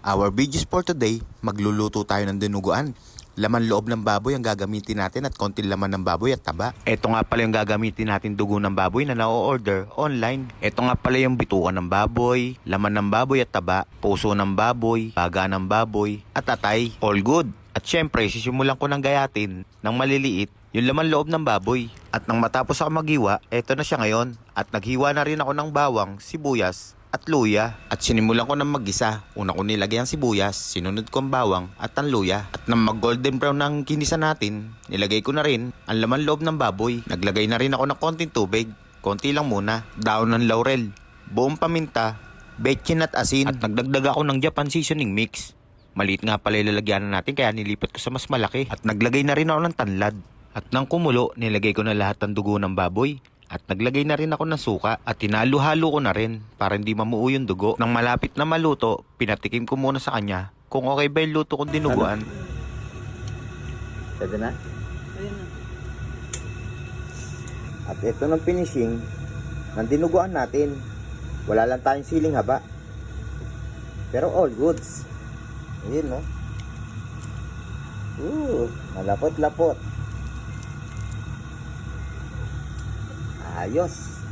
Our videos for today, magluluto tayo ng dinuguan. Laman loob ng baboy ang gagamitin natin at konting laman ng baboy at taba. Ito nga pala yung gagamitin natin dugo ng baboy na na-order online. Ito nga pala yung bitukan ng baboy, laman ng baboy at taba, puso ng baboy, baga ng baboy at atay. All good. At syempre, sisimulan ko ng gayatin ng maliliit yung laman loob ng baboy. At nang matapos ako maghiwa, eto na siya ngayon. At naghiwa na rin ako ng bawang, sibuyas at luya. At sinimulan ko ng mag-isa. Una ko nilagay ang sibuyas, sinunod ko ang bawang at ang luya. At nang mag-golden brown ng kinisa natin, nilagay ko na rin ang laman loob ng baboy. Naglagay na rin ako ng konting tubig. Konti lang muna. Daon ng laurel, buong paminta, betchin at asin. At nagdagdag ako ng Japan seasoning mix. Maliit nga pala ilalagyan natin kaya nilipat ko sa mas malaki. At naglagay na rin ako ng tanlad. At nang kumulo, nilagay ko na lahat ng dugo ng baboy. At naglagay na rin ako ng suka at tinalo-halo ko na rin para hindi mamuo yung dugo. Nang malapit na maluto, pinatikim ko muna sa kanya kung okay ba yung luto kong dinuguan. Pwede na? Ayun na. At ito ng finishing ng dinuguan natin. Wala lang tayong siling haba. Pero all goods. Ayun, no? Malapot-lapot. Ayos.